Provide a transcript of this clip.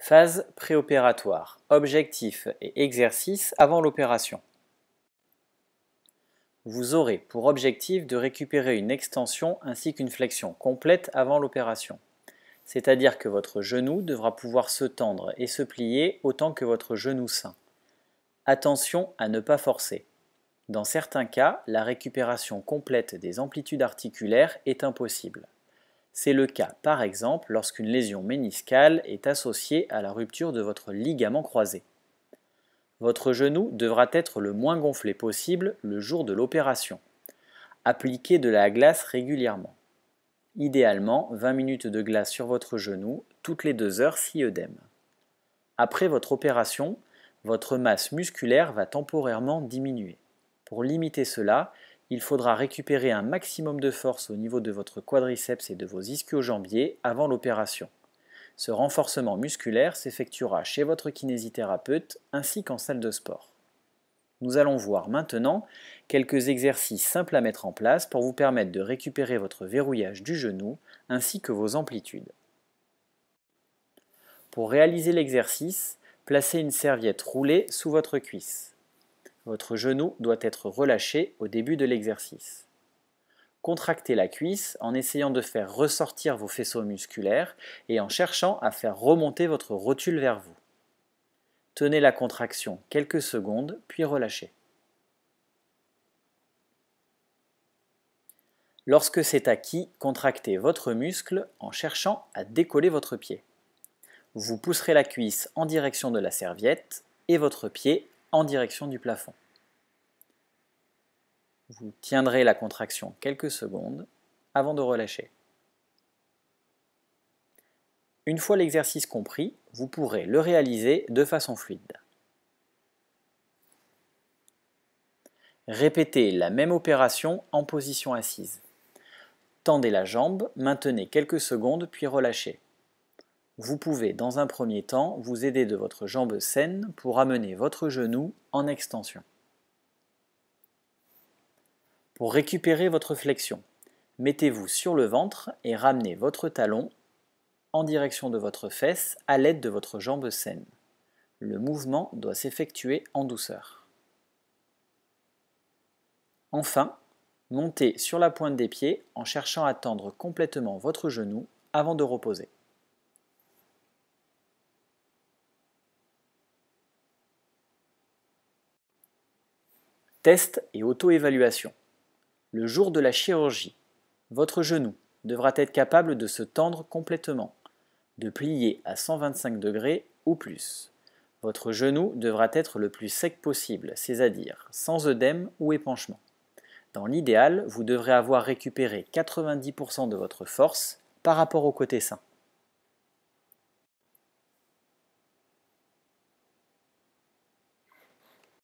Phase préopératoire, objectifs et exercices avant l'opération. Vous aurez pour objectif de récupérer une extension ainsi qu'une flexion complète avant l'opération. C'est-à-dire que votre genou devra pouvoir se tendre et se plier autant que votre genou sain. Attention à ne pas forcer. Dans certains cas, la récupération complète des amplitudes articulaires est impossible. C'est le cas, par exemple, lorsqu'une lésion méniscale est associée à la rupture de votre ligament croisé. Votre genou devra être le moins gonflé possible le jour de l'opération. Appliquez de la glace régulièrement. Idéalement, 20 minutes de glace sur votre genou, toutes les 2 heures si œdème. Après votre opération, votre masse musculaire va temporairement diminuer. Pour limiter cela, il faudra récupérer un maximum de force au niveau de votre quadriceps et de vos ischio-jambiers avant l'opération. Ce renforcement musculaire s'effectuera chez votre kinésithérapeute ainsi qu'en salle de sport. Nous allons voir maintenant quelques exercices simples à mettre en place pour vous permettre de récupérer votre verrouillage du genou ainsi que vos amplitudes. Pour réaliser l'exercice, placez une serviette roulée sous votre cuisse. Votre genou doit être relâché au début de l'exercice. Contractez la cuisse en essayant de faire ressortir vos faisceaux musculaires et en cherchant à faire remonter votre rotule vers vous. Tenez la contraction quelques secondes, puis relâchez. Lorsque c'est acquis, contractez votre muscle en cherchant à décoller votre pied. Vous pousserez la cuisse en direction de la serviette et votre pied en direction du plafond. Vous tiendrez la contraction quelques secondes avant de relâcher. Une fois l'exercice compris, vous pourrez le réaliser de façon fluide. Répétez la même opération en position assise. Tendez la jambe, maintenez quelques secondes puis relâchez. Vous pouvez dans un premier temps vous aider de votre jambe saine pour amener votre genou en extension. Pour récupérer votre flexion, mettez-vous sur le ventre et ramenez votre talon en direction de votre fesse à l'aide de votre jambe saine. Le mouvement doit s'effectuer en douceur. Enfin, montez sur la pointe des pieds en cherchant à tendre complètement votre genou avant de reposer. Test et auto-évaluation. Le jour de la chirurgie, votre genou devra être capable de se tendre complètement, de plier à 125 degrés ou plus. Votre genou devra être le plus sec possible, c'est-à-dire sans œdème ou épanchement. Dans l'idéal, vous devrez avoir récupéré 90% de votre force par rapport au côté sain.